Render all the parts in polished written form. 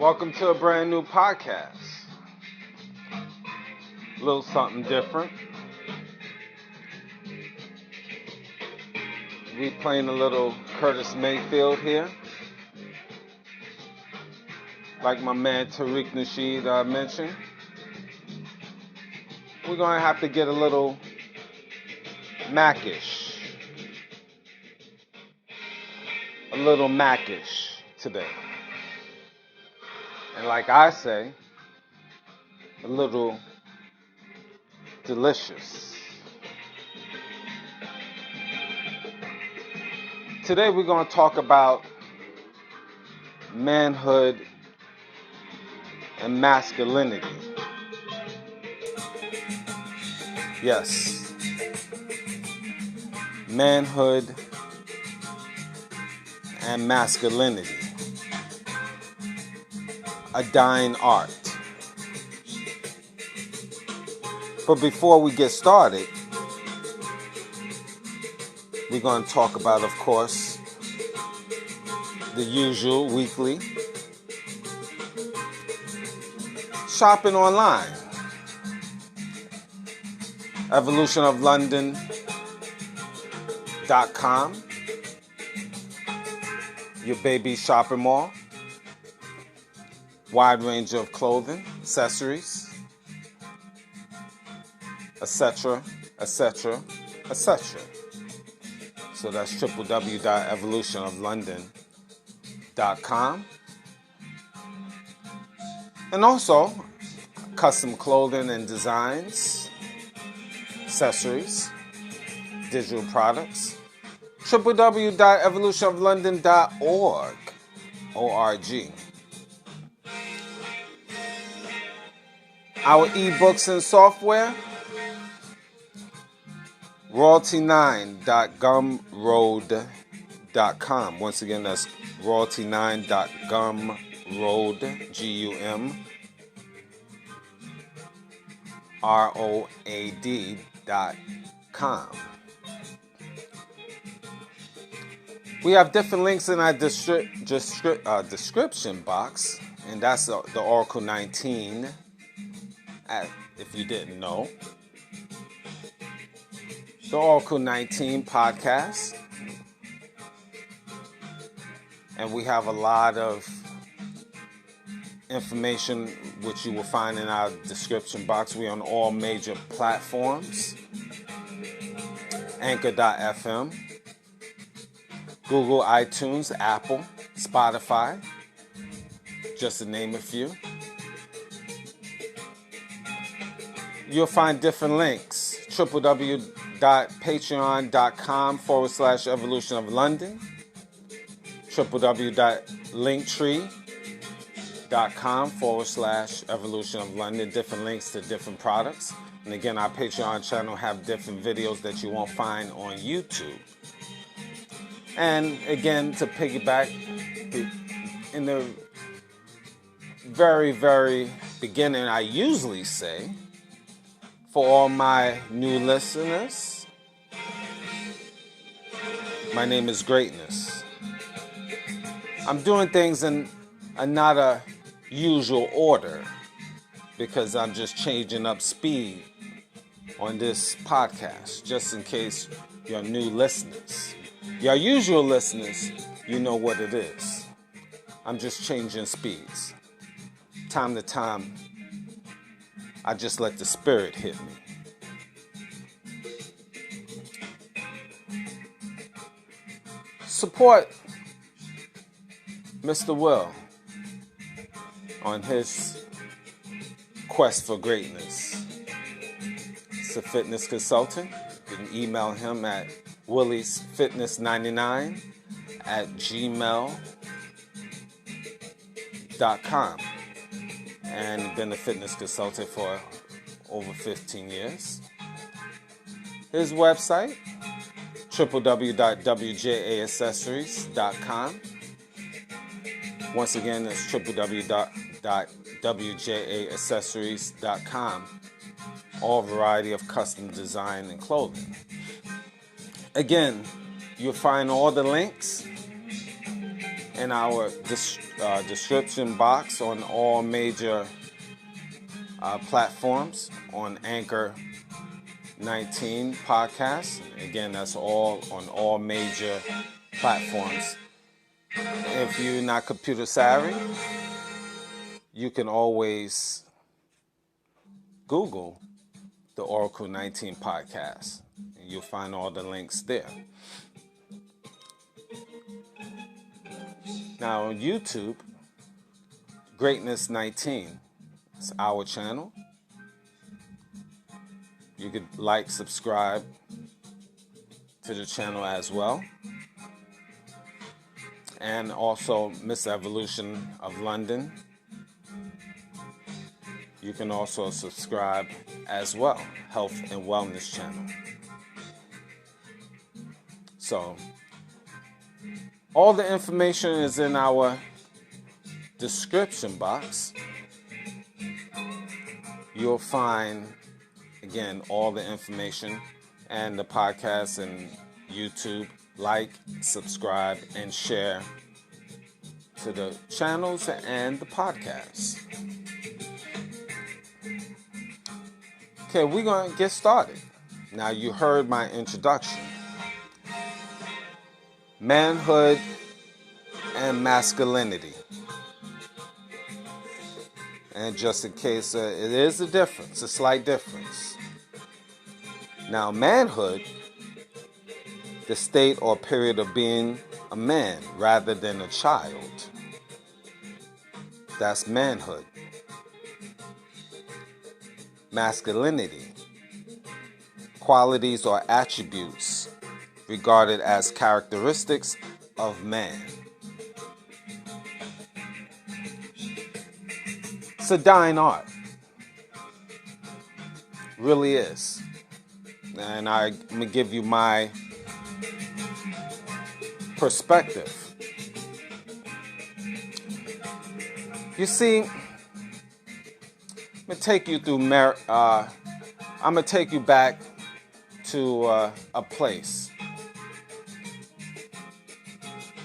Welcome to a brand new podcast. A little something different. We playing a little Curtis Mayfield here. Like my man Tariq Nasheed mentioned. We're going to have to get a little Macish. A little Macish today. And like I say, a little delicious. Today we're going to talk about manhood and masculinity. Yes. Manhood and masculinity. A dying art. But before we get started, we're going to talk about, of course, the usual weekly shopping online. EVOLUTIONOFLONDON.com, your baby shopping mall. Wide range of clothing, accessories, etc., etc., etc. So that's www.evolutionoflondon.com. And also, custom clothing and designs, accessories, digital products. www.evolutionoflondon.org. O-R-G. Our ebooks and software, royalty9.gumroad.com. Once again, that's royalty9.gumroad, GUMROAD.com. We have different links in our description box, and that's the Oracle 19. If you didn't know, the Oracle 19 podcast, and we have a lot of information which you will find in our description box. We're on all major platforms: Anchor.fm, Google, iTunes, Apple, Spotify, just to name a few. You'll find different links. www.patreon.com/evolutionoflondon. www.linktree.com/evolutionoflondon. Different links to different products. And again, our Patreon channel have different videos that you won't find on YouTube. And again, to piggyback, in the very, very beginning, I usually say, for all my new listeners, my name is Greatness. I'm doing things in not a usual order because I'm just changing up speed on this podcast, just in case you're new listeners. Your usual listeners, you know what it is. I'm just changing speeds. Time to time, I just let the spirit hit me. Support Mr. Will on his quest for greatness. He's a fitness consultant. You can email him at williesfitness99@gmail.com. And been a fitness consultant for over 15 years. His website, www.wjaaccessories.com. Once again, that's www.wjaaccessories.com. All variety of custom design and clothing. Again, you'll find all the links in our description box on all major platforms on Anchor 19 podcasts. Again, that's all on all major platforms. If you're not computer savvy, you can always Google the Oracle 19 podcast, and you'll find all the links there. Now on YouTube, Greatness 19, it's our channel. You could like, subscribe to the channel as well. And also Miss Evolution of London. You can also subscribe as well, Health and Wellness channel. So, all the information is in our description box. You'll find, again, all the information and the podcast and YouTube. Like, subscribe, and share to the channels and the podcasts. Okay, we're going to get started. Now, you heard my introduction. Manhood and masculinity. And just in case, it is a difference, a slight difference. Now, manhood, the state or period of being a man rather than a child. That's manhood. Masculinity, qualities or attributes regarded as characteristics of man. It's a dying art. Really is. And I'm going to give you my perspective. You see, I'm gonna take you through. I'm gonna take you back to a place.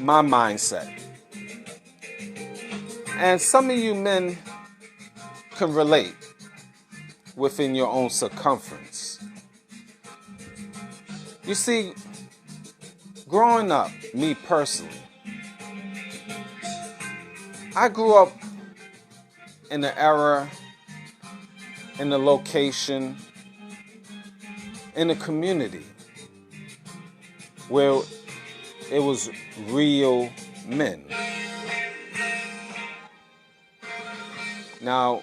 My mindset, and some of you men can relate within your own circumference. You see, growing up, me personally, I grew up in an era, in a location, in a community where it was real men. Now,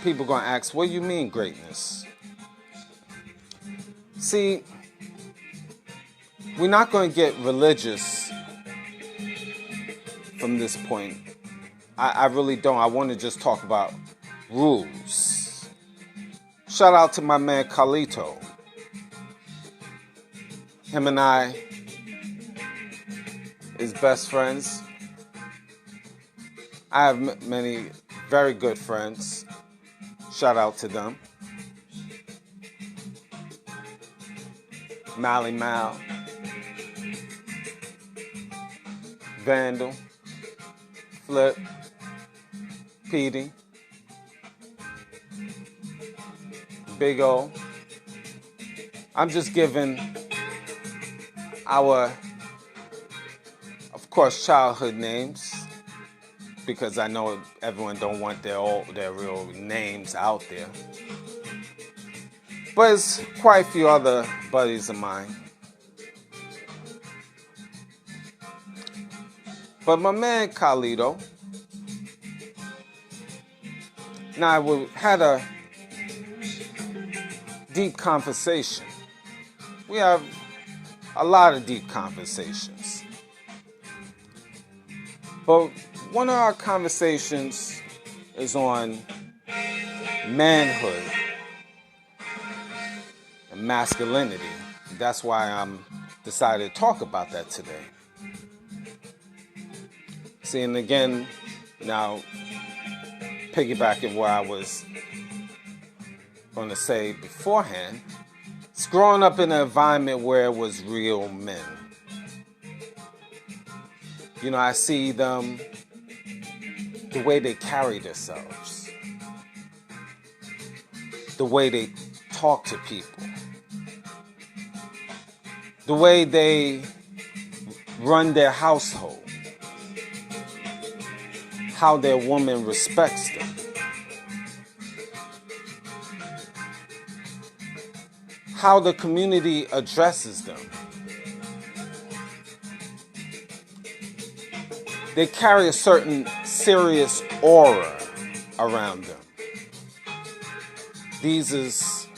people are going to ask, what do you mean greatness? See, we're not going to get religious from this point. I really don't. I want to just talk about rules. Shout out to my man Carlito. Him and I is best friends. I have many very good friends. Shout out to them. Mally Mal, Vandal, Flip, Petey, Big O. I'm just giving our, of course, childhood names because I know everyone don't want their real names out there. But there's quite a few other buddies of mine. But my man Carlito and I had a deep conversation. We have a lot of deep conversations. But one of our conversations is on manhood and masculinity. That's why I'm decided to talk about that today. See, and again, now piggybacking where I was going to say beforehand, it's growing up in an environment where it was real men. I see them, the way they carry themselves, the way they talk to people, the way they run their household, how their woman respects them. How the community addresses them. They carry a certain serious aura around them. These is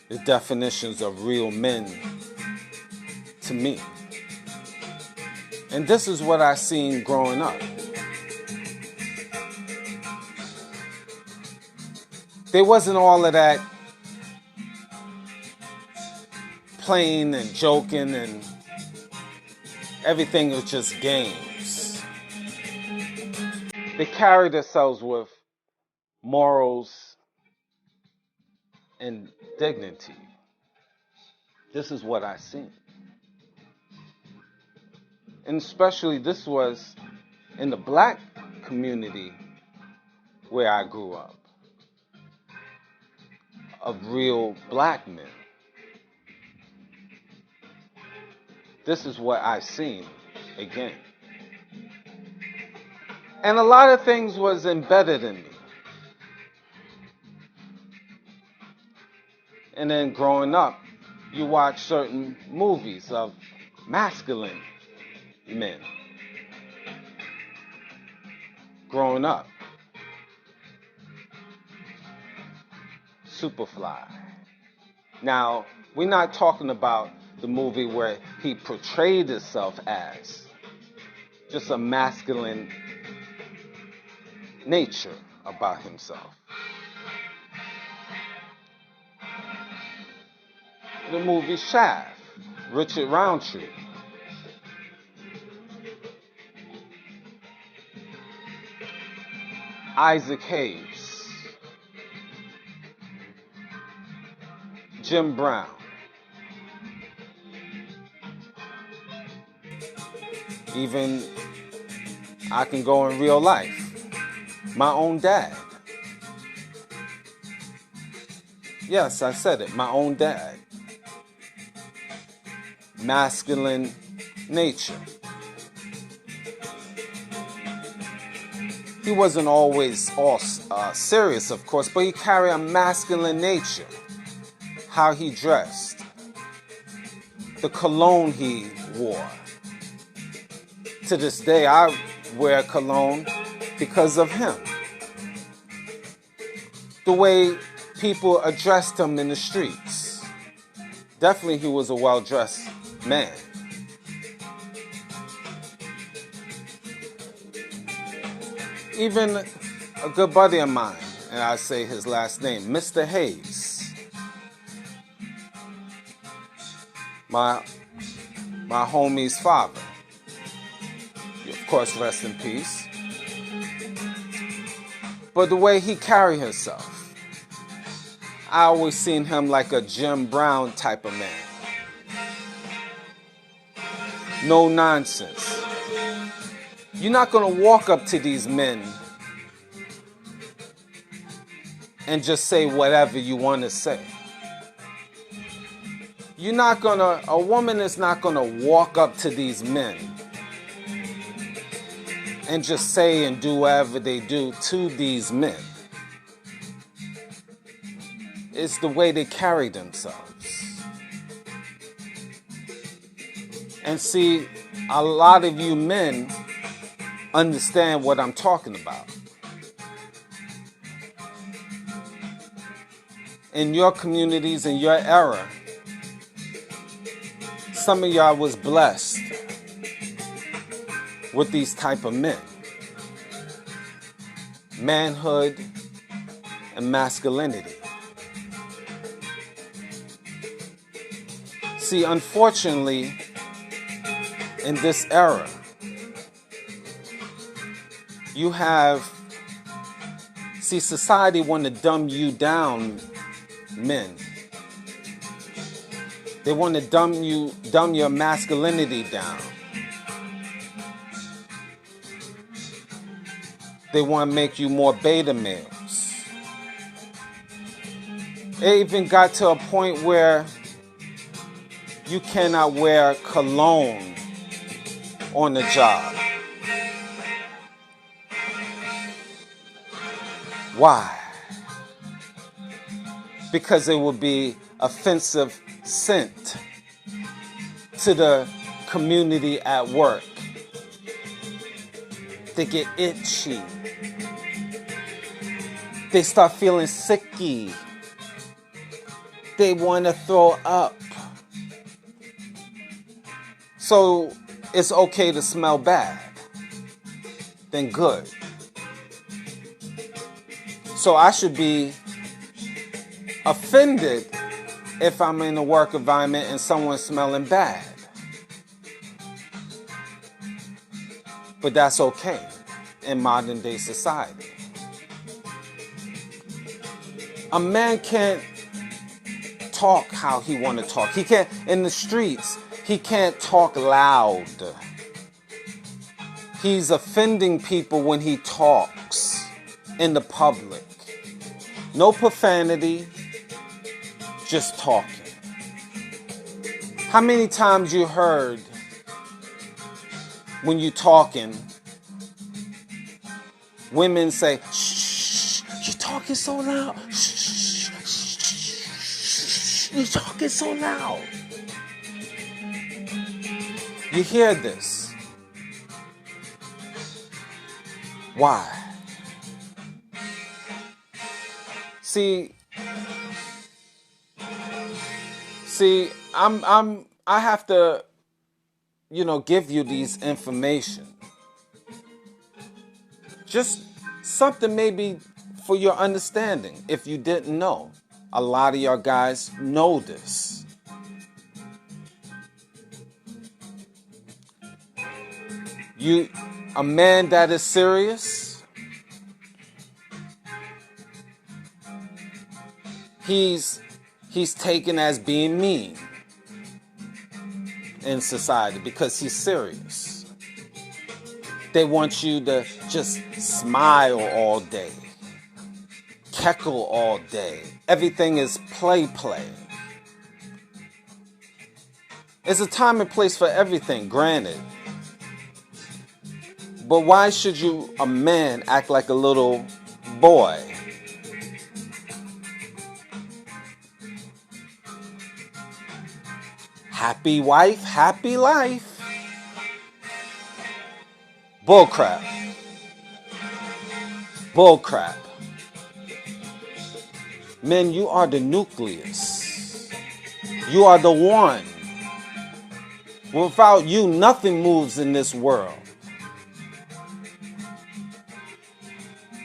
the definitions of real men to me. And this is what I seen growing up. There wasn't all of that playing and joking and everything was just games. They carry themselves with morals and dignity. This is what I seen. And especially this was in the black community where I grew up, of real black men. This is what I've seen again. And a lot of things was embedded in me. And then growing up, you watch certain movies of masculine men. Growing up. Superfly. Now, we're not talking about the movie where he portrayed himself as just a masculine nature about himself. The movie Shaft, Richard Roundtree. Isaac Hayes. Jim Brown. Even I can go in real life. My own dad. Yes, I said it. My own dad. Masculine nature. He wasn't always all serious, of course, but he carried a masculine nature. How he dressed. The cologne he wore. To this day, I wear cologne because of him. The way people addressed him in the streets. Definitely he was a well-dressed man. Even a good buddy of mine, and I say his last name, Mr. Hayes. My homie's father. Of course, rest in peace. But the way he carried himself, I always seen him like a Jim Brown type of man. No nonsense. You're not going to walk up to these men and just say whatever you want to say. A woman is not going to walk up to these men and just say and do whatever they do to these men. It's the way they carry themselves. And see, a lot of you men understand what I'm talking about. In your communities, in your era, some of y'all was blessed with these type of men. Manhood and masculinity. See, unfortunately, in this era, society want to dumb you down, men. They want to dumb your masculinity down. They want to make you more beta males. It even got to a point where you cannot wear cologne on the job. Why? Because it will be offensive scent to the community at work. They get itchy. They start feeling sicky. They want to throw up. So it's okay to smell bad. Then good. So I should be offended if I'm in a work environment and someone's smelling bad. But that's okay in modern day society. A man can't talk how he want to talk. He can't, in the streets, he can't talk loud. He's offending people when he talks in the public. No profanity, just talking. How many times you heard when you talking, women say, shh, you're talking so loud. Shh, shh, shh, you're talking so loud. You hear this. Why? See, I have to, give you these information. Just something maybe for your understanding. If you didn't know, a lot of y'all guys know this. A man that is serious, he's taken as being mean in society because he's serious. They want you to just smile all day, cackle all day. Everything is play. There's a time and place for everything, granted. But why should a man, act like a little boy? Happy wife, happy life. Bullcrap. Bullcrap. Men, you are the nucleus. You are the one. Without you, nothing moves in this world.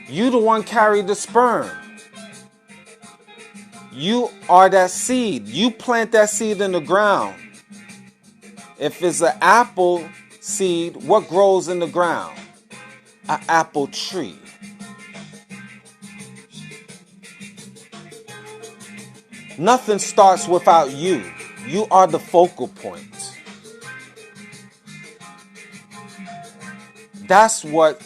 You the one carry the sperm. You are that seed. You plant that seed in the ground. If it's an apple seed, what grows in the ground? An apple tree. Nothing starts without you. You are the focal point. That's what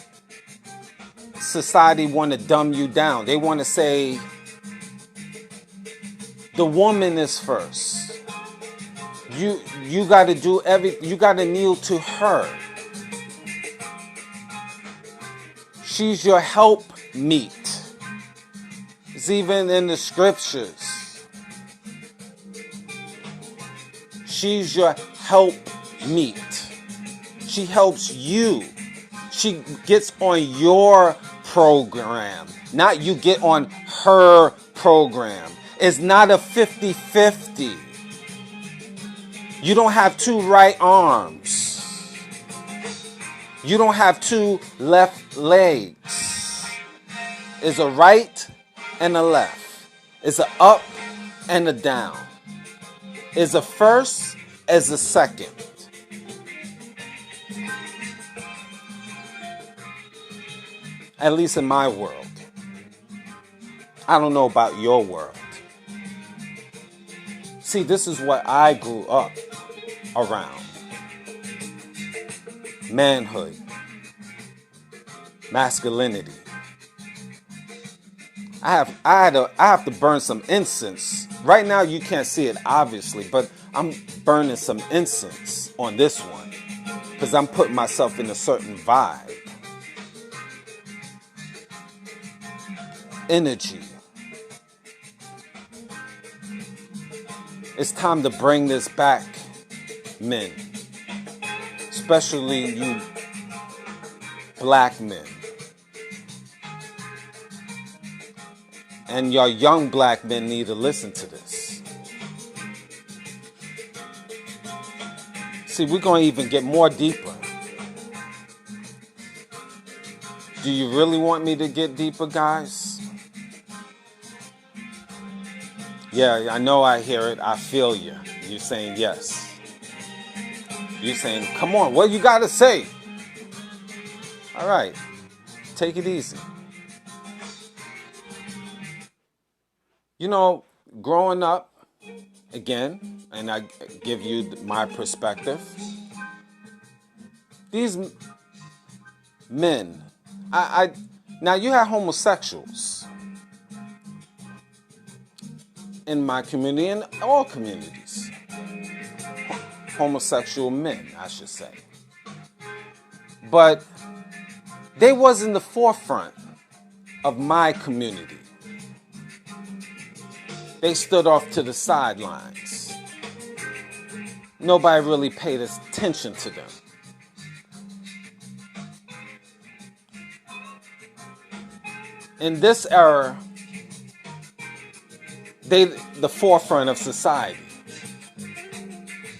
society want to dumb you down. They want to say the woman is first. You got to do you got to kneel to her. She's your help meet. It's even in the scriptures. She's your help meet. She helps you. She gets on your program, not you get on her program. It's not a 50-50. You don't have two right arms. You don't have two left legs. It's a right and a left. It's a up and a down. It's a first as a second. At least in my world. I don't know about your world. See, this is what I grew up around. Manhood. masculinity. I have to burn some incense. Right now you can't see it obviously, but I'm burning some incense on this one because I'm putting myself in a certain vibe. Energy. It's time to bring this back, men. Especially you black men. And your young black men need to listen to this. See, we're going to even get more deeper. Do you really want me to get deeper, guys? Yeah, I know I hear it. I feel you. You're saying yes. You're saying, come on, what you got to say? All right, take it easy. You know, growing up, again, and I give you my perspective, these men, now you have homosexuals in my community and all communities. Homosexual men, I should say. But they wasn't the forefront of my community. They stood off to the sidelines. Nobody really paid attention to them. In this era, they the forefront of society.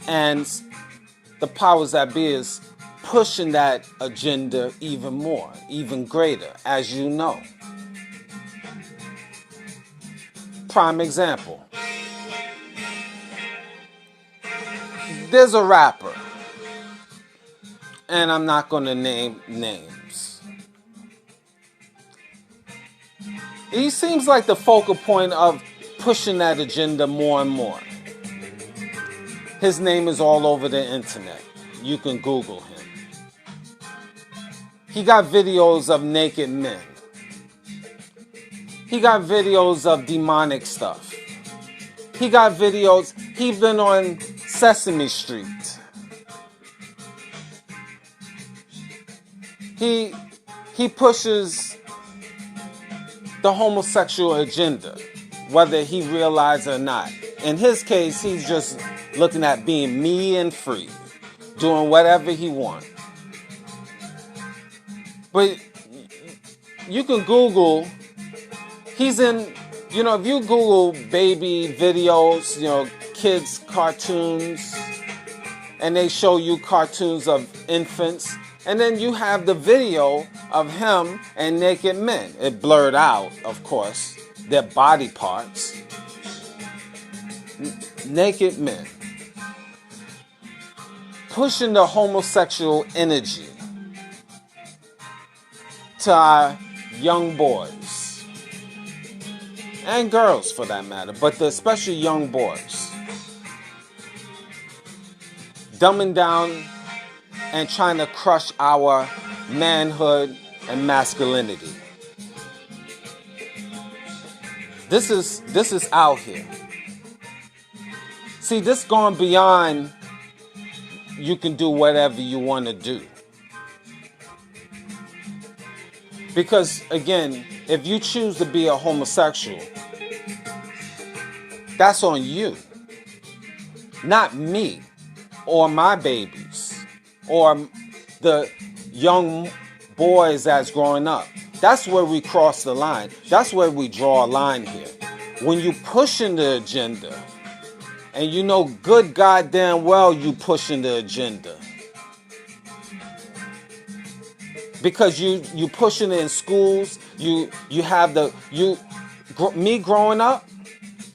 And the powers that be is pushing that agenda even more, even greater, as you know. Prime example. There's a rapper, and I'm not going to name names. He seems like the focal point of pushing that agenda more and more. His name is all over the internet. You can Google him. He got videos of naked men. He got videos of demonic stuff. He got videos, he's been on Sesame Street. He pushes the homosexual agenda, whether he realizes it or not. In his case, he's just looking at being me and free, doing whatever he wants. But you can Google, he's in, you know, if you Google baby videos, you know, kids cartoons, and they show you cartoons of infants, and then you have the video of him and naked men. It blurred out, of course, their body parts. Naked men. Pushing the homosexual energy to our young boys. And girls, for that matter, but especially young boys. Dumbing down and trying to crush our manhood and masculinity. This is out here. See, this going beyond you can do whatever you want to do. Because, again, if you choose to be a homosexual, that's on you. Not me or my babies or the young boys that's growing up. That's where we cross the line. That's where we draw a line here. When you pushing the agenda, and you know good goddamn well you pushing the agenda. Because you pushing it in schools, you have me growing up,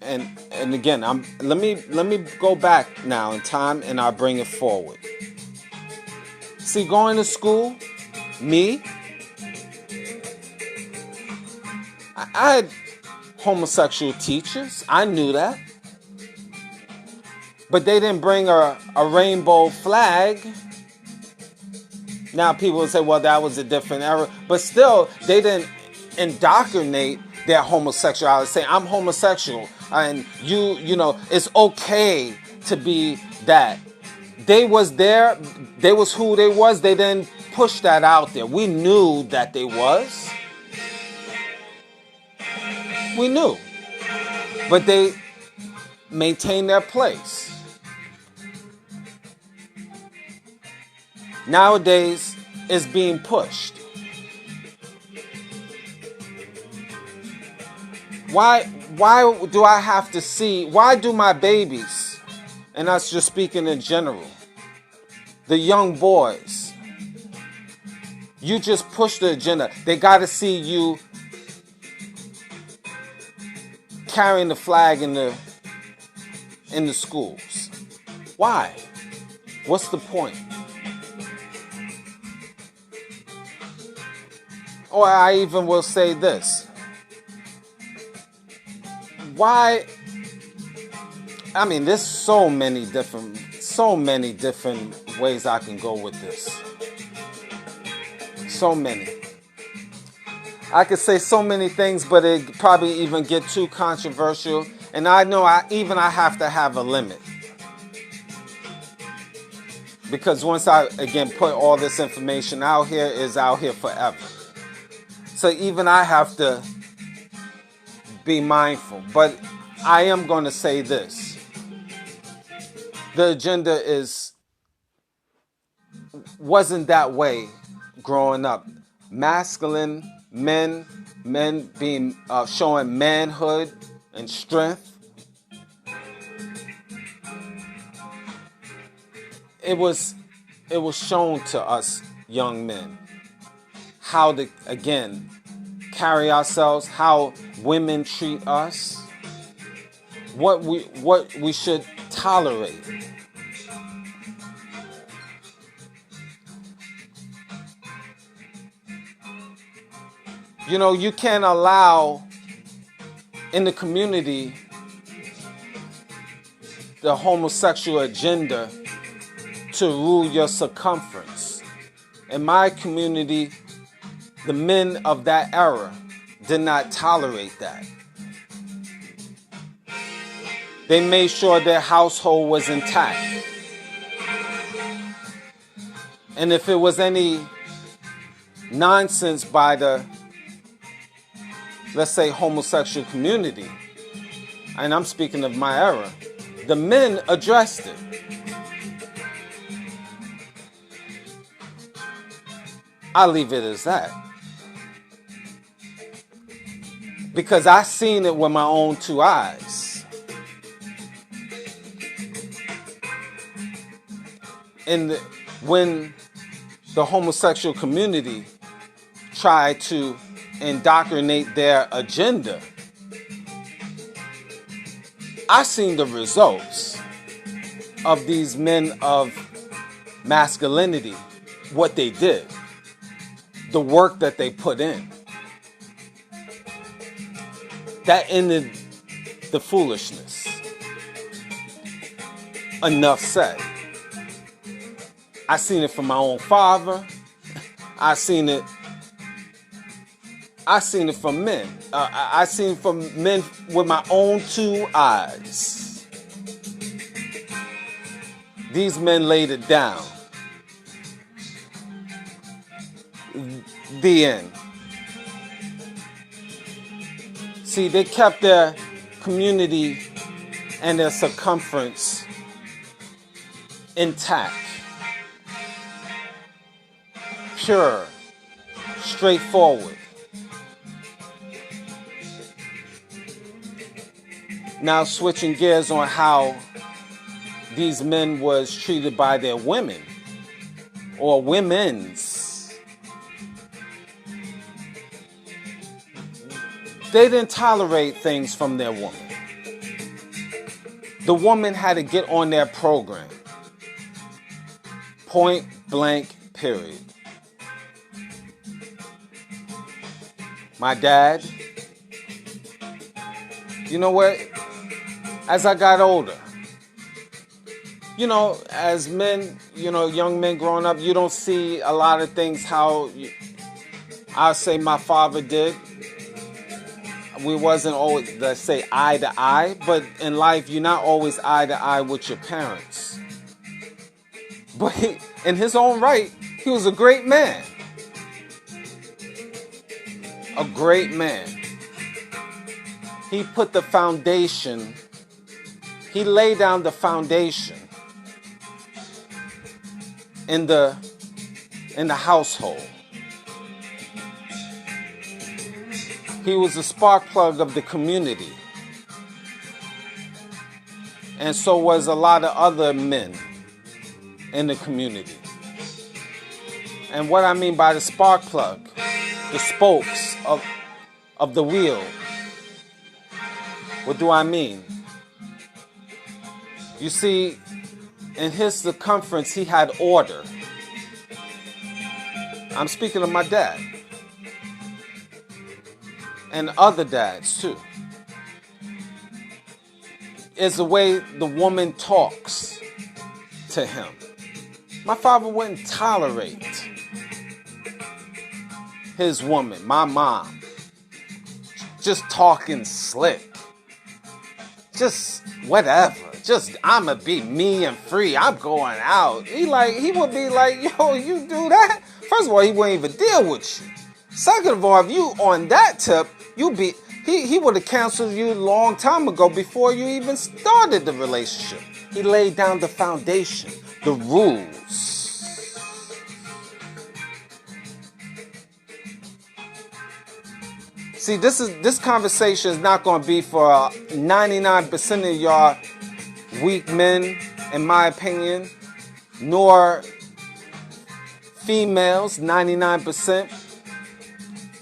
and again, let me go back now in time and I'll bring it forward. See, going to school, me, I had homosexual teachers. I knew that. But they didn't bring a rainbow flag Now people will say, well, that was a different era. But still, they didn't indoctrinate their homosexuality. Say, I'm homosexual. And you know, it's okay to be that. They was there. They was who they was. They didn't push that out there. We knew that they was. We knew. But they maintained their place. Nowadays, it's being pushed. Why do I have to see, why do my babies, and that's just speaking in general, the young boys, you just push the agenda. They got to see you carrying the flag in the schools. Why? What's the point? Or I even will say this. Why? I mean, there's so many different ways I can go with this. So many. I could say so many things, but it probably even get too controversial. And I know I have to have a limit. Because once I, again, put all this information out here, it's out here forever. So even I have to be mindful. But I am going to say this. The agenda wasn't that way growing up. Masculine men being showing manhood and strength. It was shown to us young men how to, again, carry ourselves, how women treat us, what we should tolerate. You know, you can't allow in the community the homosexual agenda to rule your circumference. In my community, the men of that era did not tolerate that. They made sure their household was intact. And if it was any nonsense by the, let's say, homosexual community, and I'm speaking of my era, the men addressed it. I'll leave it as that. Because I seen it with my own two eyes. And when the homosexual community tried to indoctrinate their agenda, I seen the results of these men of masculinity, what they did, the work that they put in. That ended the foolishness. Enough said. I seen it from my own father. I seen it from men. I seen it from men with my own two eyes. These men laid it down. The end. See, they kept their community and their circumference intact. Pure. Straightforward. Now switching gears on how these men was treated by their women or women's. They didn't tolerate things from their woman. The woman had to get on their program. Point blank, period. My dad, you know what? As I got older, as men, young men growing up, you don't see a lot of things how I'll say my father did. We wasn't always, let's say, eye to eye, but in life, you're not always eye to eye with your parents. But in his own right, he was a great man. A great man. He put the foundation, he laid down the foundation in the household. He was the spark plug of the community. And so was a lot of other men in the community. And what I mean by the spark plug, the spokes of the wheel. What do I mean? You see, in his circumference, he had order. I'm speaking of my dad. And other dads, too. It's the way the woman talks to him. My father wouldn't tolerate his woman, my mom, just talking slick. Just whatever. Just, I'ma be me and free. I'm going out. He would be like, yo, you do that? First of all, he wouldn't even deal with you. Second of all, if you on that tip, he would have canceled you a long time ago before you even started the relationship. He laid down the foundation, the rules. See, this conversation is not going to be for 99% of y'all weak men, in my opinion, nor females, 99%.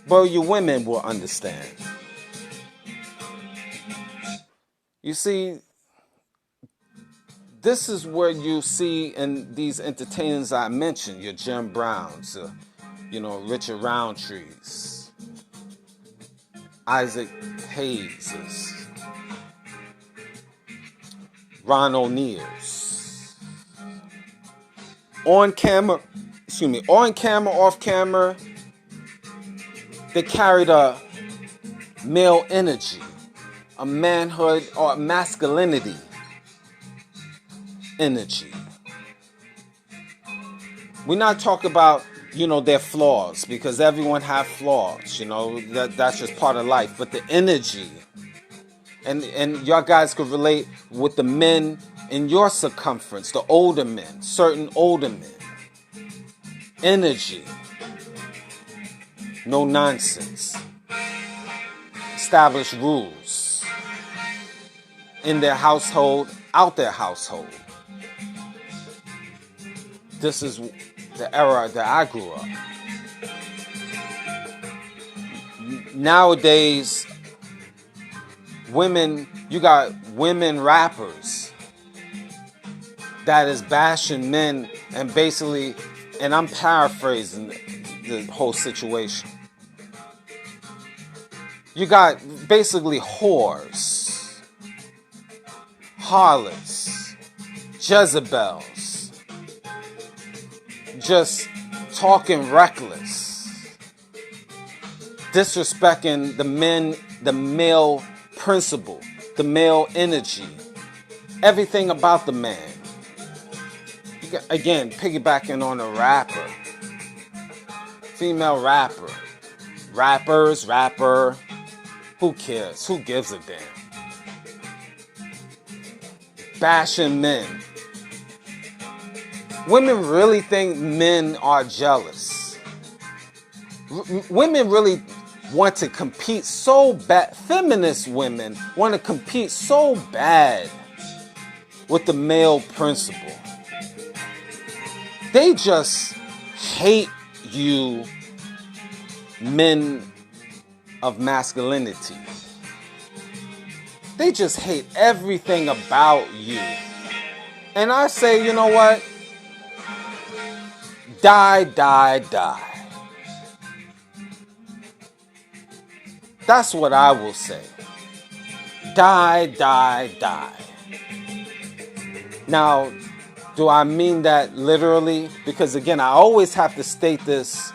But you women will understand. You see, this is where you see in these entertainers I mentioned, your Jim Browns, Richard Roundtrees, Isaac Hayeses, Ron O'Neill's. On camera, off camera, they carried a male energy, a manhood or masculinity energy. We're not talking about, their flaws, because everyone have flaws, that's just part of life. But the energy, and y'all guys could relate with the men in your circumference, the older men, certain older men. Energy. No nonsense. Establish rules. In their household, out their household. This is the era that I grew up. Nowadays, you got women rappers that is bashing men and basically, and I'm paraphrasing the whole situation. You got basically whores, harlots, Jezebels, just talking reckless, disrespecting the male principle, the male energy, everything about the man. Again, piggybacking on a rapper, female rapper, rapper, who cares? Who gives a damn? Bashing men. Women really think men are jealous. Women really want to compete so bad. Feminist women want to compete so bad with the male principle. They just hate you, men of masculinity. They just hate everything about you. And I say, you know what? Die. That's what I will say. Die. Now, Do I mean that literally? Because again, I always have to state this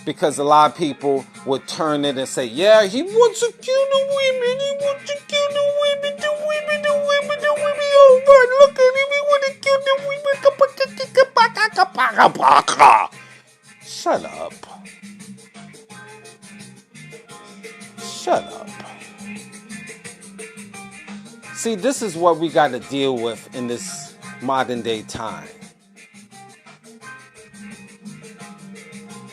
because a lot of people would turn it and say, yeah, he wants to kill the women, he wants to kill the women, the women, the women, the women, oh man, look at him, he want to kill the women. Shut up. Shut up. See, this is what we got to deal with in this modern day time.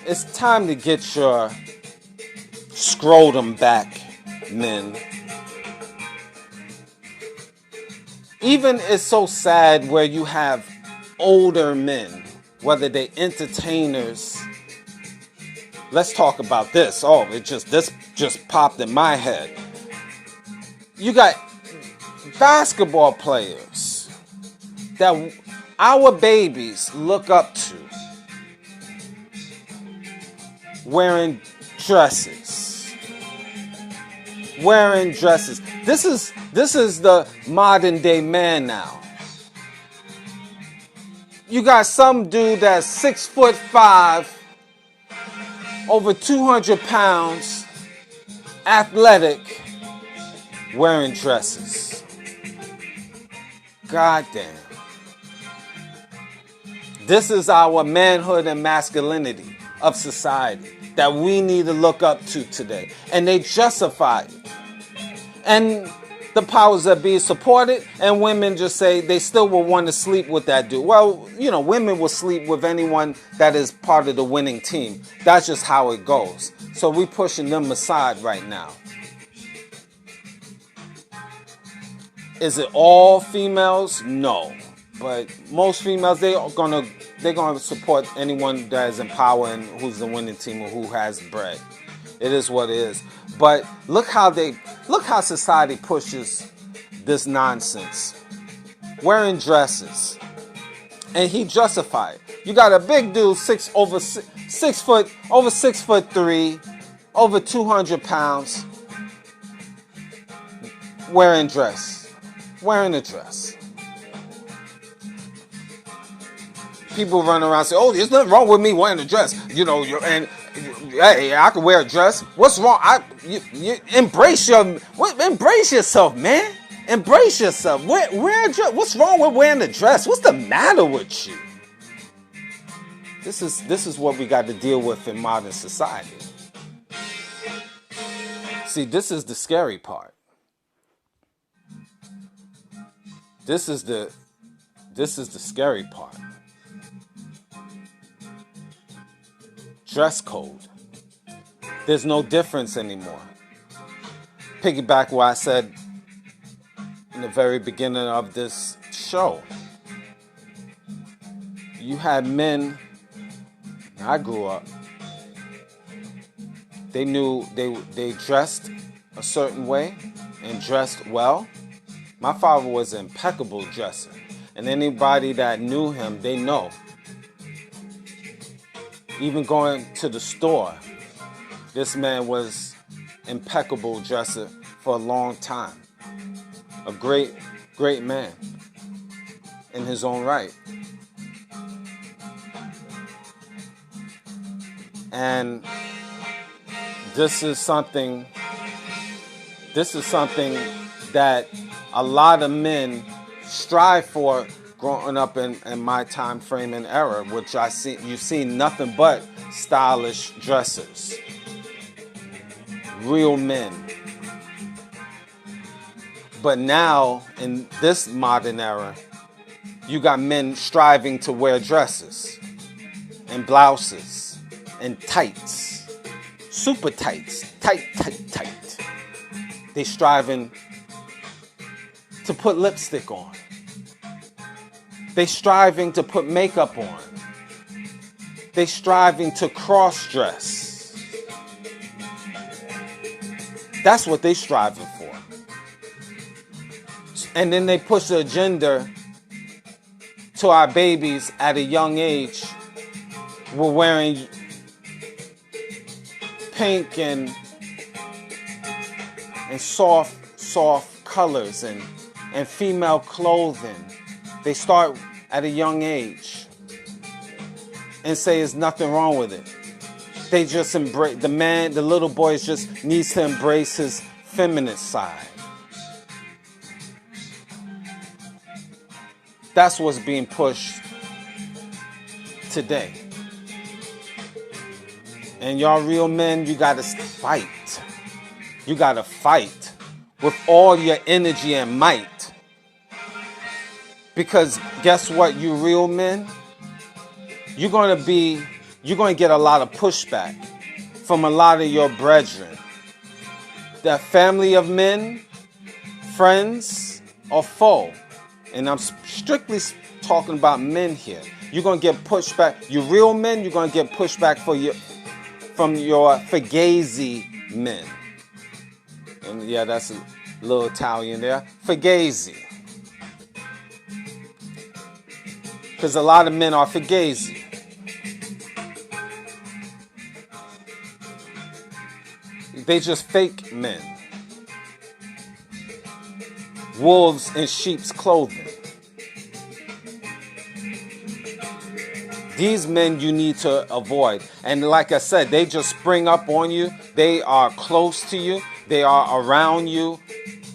It's time to get your scrotum back, men. Even it's so sad where you have older men, whether they entertainers. Let's talk about this. Oh, this just popped in my head. You got basketball players that our babies look up to, wearing dresses. This is the modern day man now. You got some dude that's 6'5", over 200 pounds, athletic, wearing dresses. God damn. This is our manhood and masculinity of society that we need to look up to today. And they justify it. And the powers that be support it, and women just say they still will want to sleep with that dude. Well, you know, women will sleep with anyone that is part of the winning team. That's just how it goes. So we pushing them aside right now. Is it all females? No. But most females, they're gonna support anyone that is in power and who's the winning team or who has bread. It is what it is. But look how society pushes this nonsense. Wearing dresses. And he justified it. You got a big dude, over 6'3", over 200 pounds, wearing a dress. People run around and say, oh, there's nothing wrong with me wearing a dress. You know, and hey, I can wear a dress. What's wrong? You embrace yourself, man. Embrace yourself. Wear a dress. What's wrong with wearing a dress? What's the matter with you? This is what we got to deal with in modern society. See, this is the scary part. This is the scary part. Dress code. There's no difference anymore. Piggyback what I said in the very beginning of this show. You had men, I grew up, they knew they dressed a certain way and dressed well. My father was an impeccable dresser. And anybody that knew him, they know. Even going to the store, this man was impeccable dresser for a long time. A great, great man in his own right. And this is something that a lot of men strive for growing up in my time frame and era, which you've seen nothing but stylish dressers. Real men. But now, in this modern era, you got men striving to wear dresses and blouses and tights. Super tights. Tight. They striving to put lipstick on. They striving to put makeup on. They striving to cross-dress. That's what they striving for. And then they push the agenda to our babies at a young age. We're wearing pink and soft colors and female clothing. They start at a young age and say there's nothing wrong with it. They just embrace, the little boy just needs to embrace his feminine side. That's what's being pushed today. And y'all real men, you gotta fight. You gotta fight with all your energy and might. Because guess what, you real men? You're gonna get a lot of pushback from a lot of your brethren. That family of men, friends, or foe. And I'm strictly talking about men here. You're gonna get pushback. You real men, you're gonna get pushback from your fugazi men. And yeah, that's a little Italian there. Fugazi. Because a lot of men are fugazi. They just fake men. Wolves in sheep's clothing. These men you need to avoid. And like I said, they just spring up on you. They are close to you. They are around you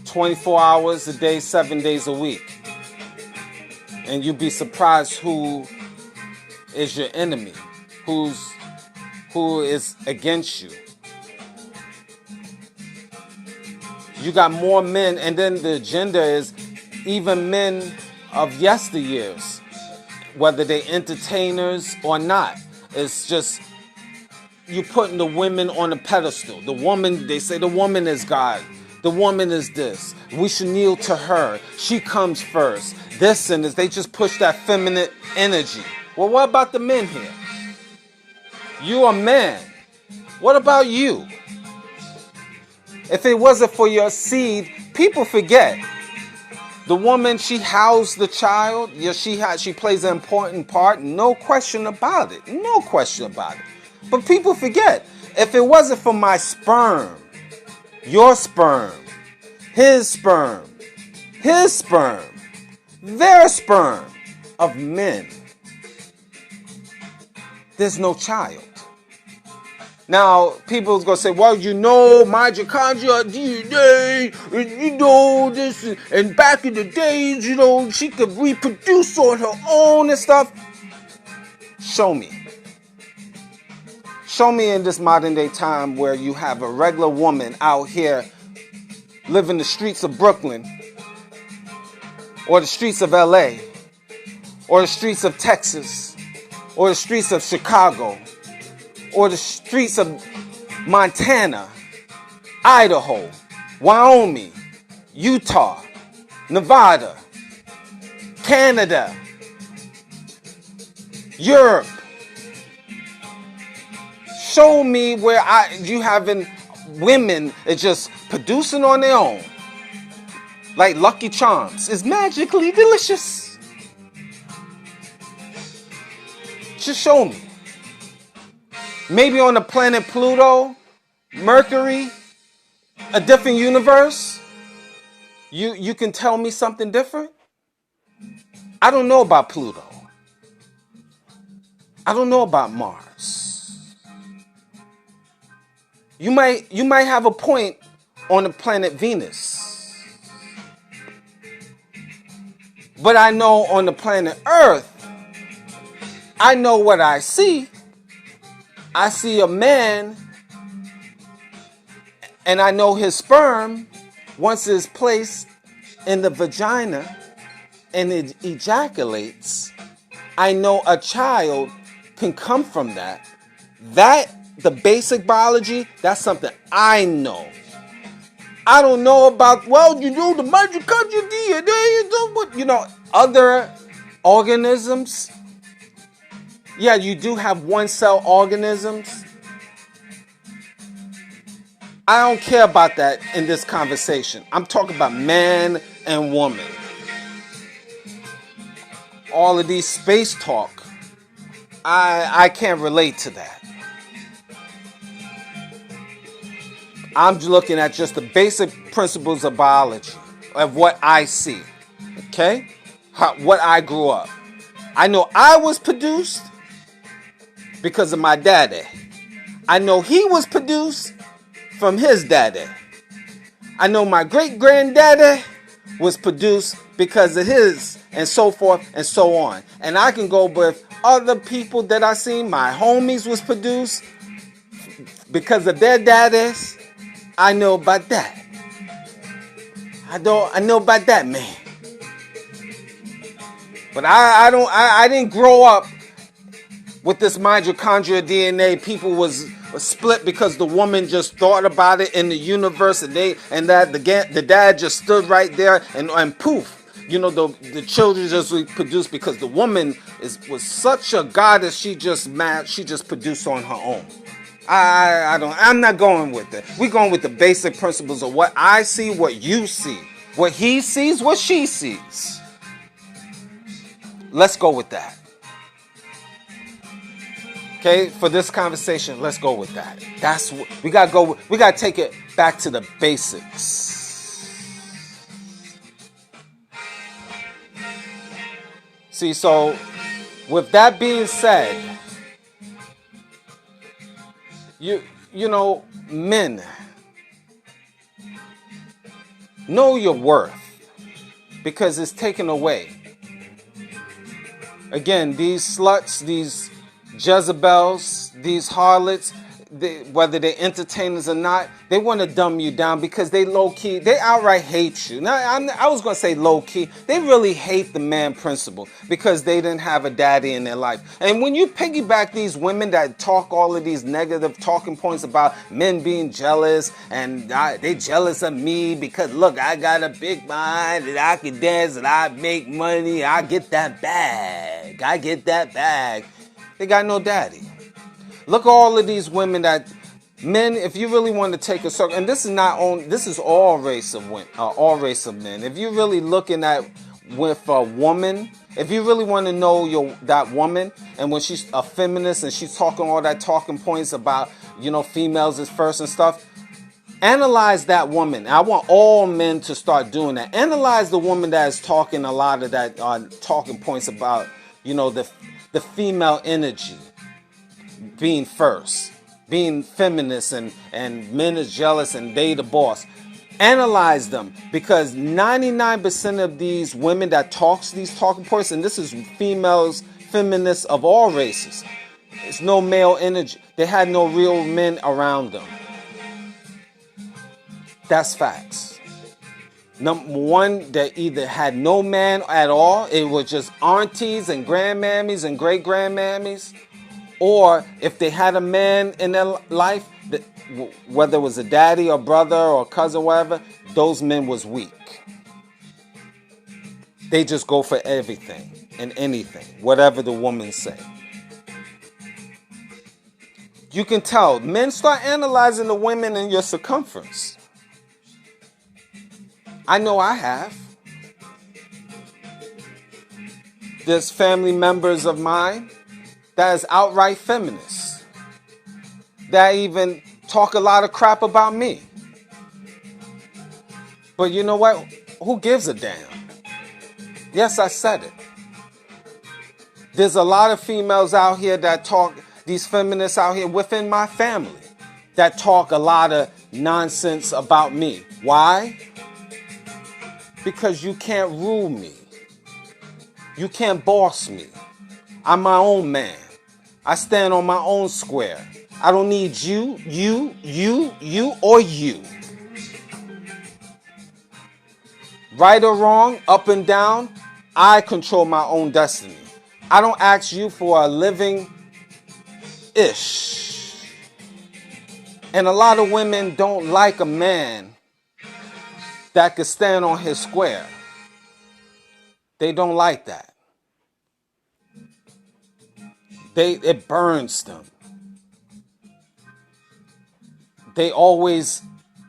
24 hours a day, 7 days a week. And you'd be surprised who is your enemy, who is against you. You got more men, and then the agenda is even men of yesteryears, whether they entertainers or not. It's just you putting the women on a pedestal. The woman, they say the woman is God. The woman is this. We should kneel to her. She comes first. This and this. They just push that feminine energy. Well, what about the men here? You a man. What about you? If it wasn't for your seed, people forget. The woman, she housed the child. Yeah, she plays an important part. No question about it. No question about it. But people forget. If it wasn't for my sperm, your sperm, his sperm, their sperm of men, there's no child. Now, people's going to say, well, you know, mitochondria, DNA, you know, this, and back in the days, you know, she could reproduce on her own and stuff. Show me. Show me in this modern day time where you have a regular woman out here living the streets of Brooklyn, or the streets of LA, or the streets of Texas, or the streets of Chicago, or the streets of Montana, Idaho, Wyoming, Utah, Nevada, Canada, Europe. Show me where you having women that just producing on their own, like Lucky Charms. It's magically delicious. Just show me. Maybe on the planet Pluto, Mercury, a different universe, you can tell me something different? I don't know about Pluto. I don't know about Mars. You might have a point on the planet Venus. But I know on the planet Earth, I know what I see. I see a man, and I know his sperm, once it's placed in the vagina and it ejaculates, I know a child can come from that. The basic biology, that's something I know. I don't know about, well, you know, the mitochondria DNA, you know, other organisms. Yeah, you do have one-cell organisms. I don't care about that in this conversation. I'm talking about man and woman. All of these space talk, I can't relate to that. I'm looking at just the basic principles of biology, of what I see, okay? What I grew up. I know I was produced because of my daddy. I know he was produced from his daddy. I know my great-granddaddy was produced because of his, and so forth and so on. And I can go with other people that I seen. My homies was produced because of their daddies. I know about that. I know about that, man. But I didn't grow up with this mitochondrial DNA. People was split because the woman just thought about it in the universe, and that the dad just stood right there, and poof, the children just produced because the woman was such a goddess. She just produced on her own. I'm not going with it. We're going with the basic principles of what I see, what you see, what he sees, what she sees. Let's go with that. Okay, for this conversation, let's go with that. That's what we gotta go. We gotta take it back to the basics. See, so with that being said, men, know your worth because it's taken away. Again, these sluts, these Jezebels, these harlots, whether they're entertainers or not, they want to dumb you down because they low-key, they outright hate you. Now, I was going to say low-key. They really hate the man principle because they didn't have a daddy in their life. And when you piggyback these women that talk all of these negative talking points about men being jealous and they jealous of me because, look, I got a big mind and I can dance and I make money. I get that bag. They got no daddy. Look at all of these women men, if you really want to take a circle, and this is all race of women, all race of men. If you're really looking at with a woman, if you really want to know that woman, and when she's a feminist and she's talking all that talking points about, females is first and stuff, analyze that woman. I want all men to start doing that. Analyze the woman that is talking a lot of that talking points about, the female energy being first, being feminist, and men is jealous and they the boss. Analyze them, because 99% of these women that talks these talking points, and this is females, feminists of all races, it's no male energy. They had no real men around them. That's facts. Number one, they either had no man at all, it was just aunties and grandmammies and great-grandmammies, or if they had a man in their life, whether it was a daddy or brother or cousin, whatever, those men was weak. They just go for everything and anything, whatever the woman say. You can tell, men start analyzing the women in your circumference. I know I have. There's family members of mine that is outright feminists, that even talk a lot of crap about me. But you know what? Who gives a damn? Yes, I said it. There's a lot of females out here that talk, these feminists out here within my family, that talk a lot of nonsense about me. Why? Because you can't rule me. You can't boss me. I'm my own man. I stand on my own square. I don't need you, or you. Right or wrong, up and down, I control my own destiny. I don't ask you for a living ish. And a lot of women don't like a man that could stand on his square. They don't like that. It burns them. They always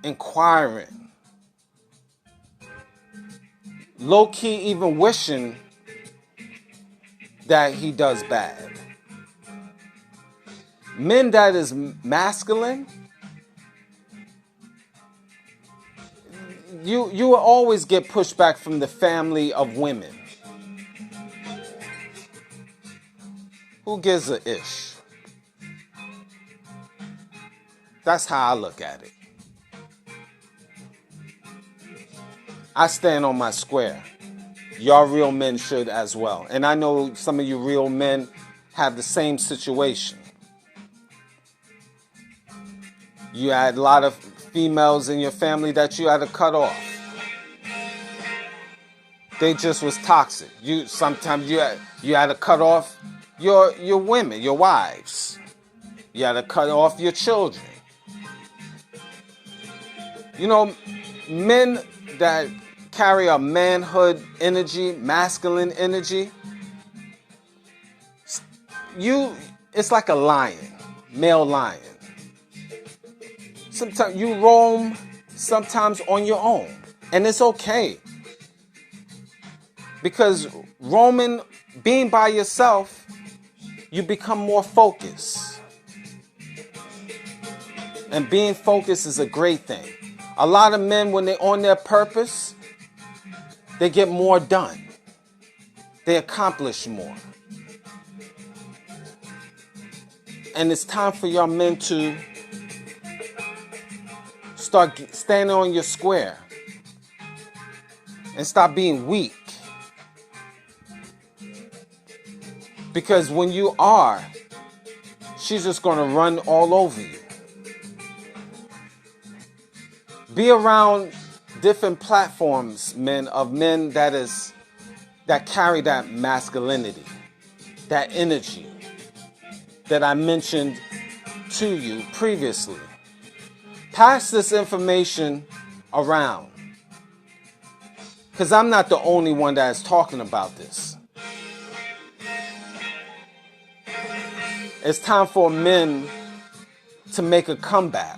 inquiring. Low-key even wishing that he does bad. Men that is masculine, you will always get pushback from the family of women. Who gives a ish? That's how I look at it. I stand on my square. Y'all real men should as well. And I know some of you real men have the same situation. You had a lot of females in your family that you had to cut off. They just was toxic. Sometimes you had to cut off your women, your wives. You had to cut off your children. You know, men that carry a manhood energy, masculine energy, it's like a lion, male lion. Sometimes you roam sometimes on your own, and it's okay. Because being by yourself, you become more focused. And being focused is a great thing. A lot of men, when they're on their purpose, they get more done. They accomplish more. And it's time for y'all men to start standing on your square and stop being weak. Because when you are, she's just going to run all over you. Be around different platforms, men that carry that masculinity, that energy that I mentioned to you previously. Pass this information around, because I'm not the only one that is talking about this. It's time for men to make a comeback.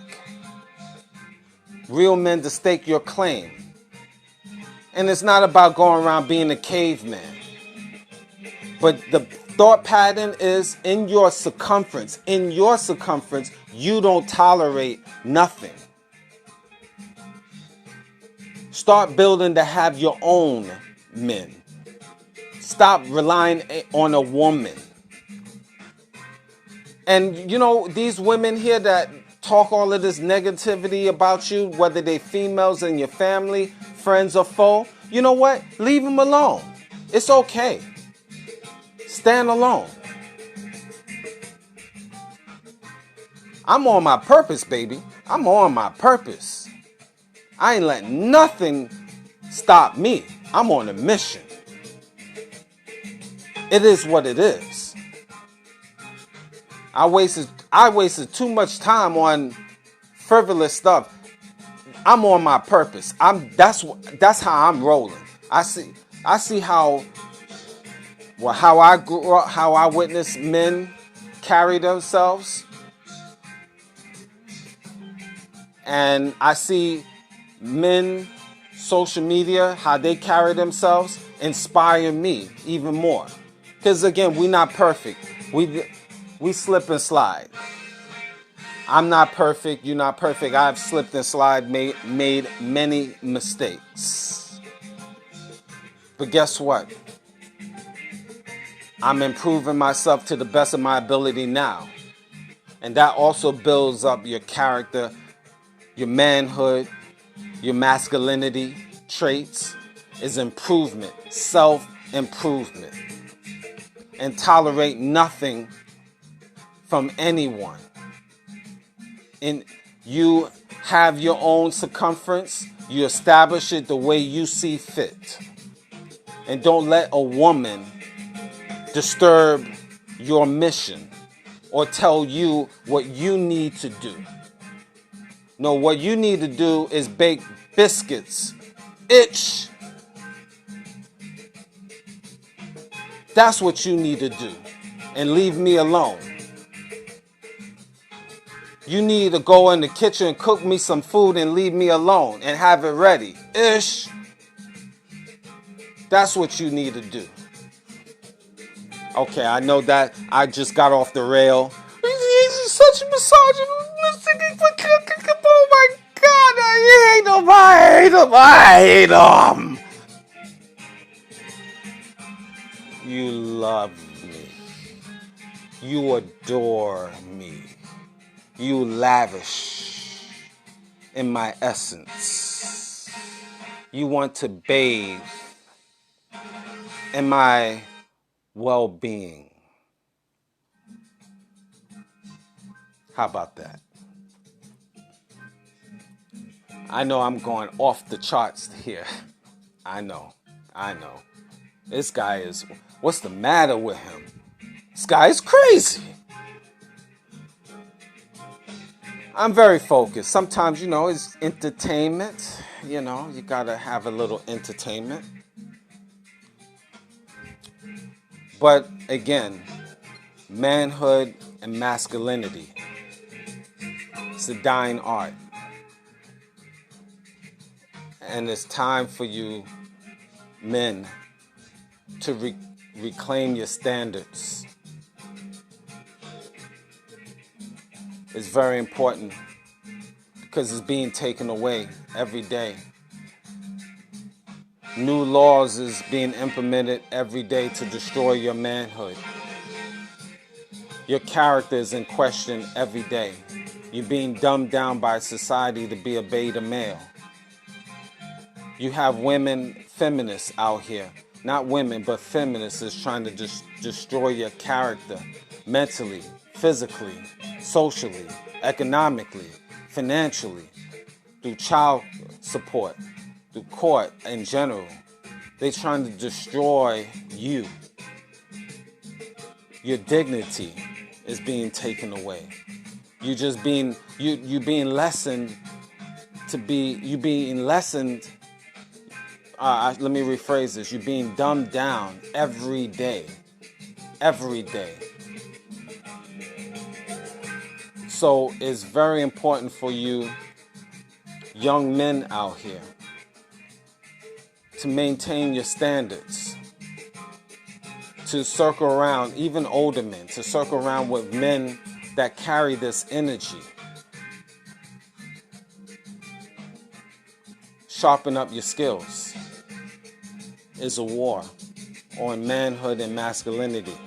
Real men to stake your claim. And it's not about going around being a caveman. But the thought pattern is in your circumference. In your circumference, you don't tolerate nothing. Start building to have your own men. Stop relying on a woman. And you know, these women here that talk all of this negativity about you, whether they females in your family, friends or foe, you know what? Leave them alone. It's okay. Stand alone. I'm on my purpose, baby. I'm on my purpose. I ain't letting nothing stop me. I'm on a mission. It is what it is. I wasted too much time on frivolous stuff. I'm on my purpose. That's how I'm rolling. I see how I grew up, how I witnessed men carry themselves. And I see men, social media, how they carry themselves, inspire me even more. Because again, we're not perfect. We slip and slide. I'm not perfect. You're not perfect. I've slipped and slide, made many mistakes. But guess what? I'm improving myself to the best of my ability now. And that also builds up your character, your manhood, your masculinity traits is improvement, self-improvement. And tolerate nothing from anyone. And you have your own circumference. You establish it the way you see fit. And don't let a woman disturb your mission or tell you what you need to do. No, what you need to do is bake biscuits. That's what you need to do. And leave me alone. You need to go in the kitchen and cook me some food and leave me alone and have it ready. That's what you need to do. Okay, I know that I just got off the rail. He's such a misogynist. Oh my God, I hate him. I hate him. You love me. You adore me. You lavish in my essence. You want to bathe in my well-being. How about that? I know I'm going off the charts here. I know. This guy is, what's the matter with him? This guy is crazy. I'm very focused. Sometimes, it's entertainment. You gotta have a little entertainment. But again, manhood and masculinity. It's a dying art. And it's time for you men to reclaim your standards. It's very important because it's being taken away every day. New laws is being implemented every day to destroy your manhood. Your character is in question every day. You're being dumbed down by society to be a beta male. You have women, feminists out here. Not women, but feminists is trying to destroy your character mentally, physically, socially, economically, financially, through child support, through court in general. They're trying to destroy you. Your dignity is being taken away. You being lessened to be, let me rephrase this. You're being dumbed down every day. Every day. So it's very important for you young men out here to maintain your standards. To circle around, even older men, to circle around with men that carry this energy. Sharpen up your skills. Is a war on manhood and masculinity.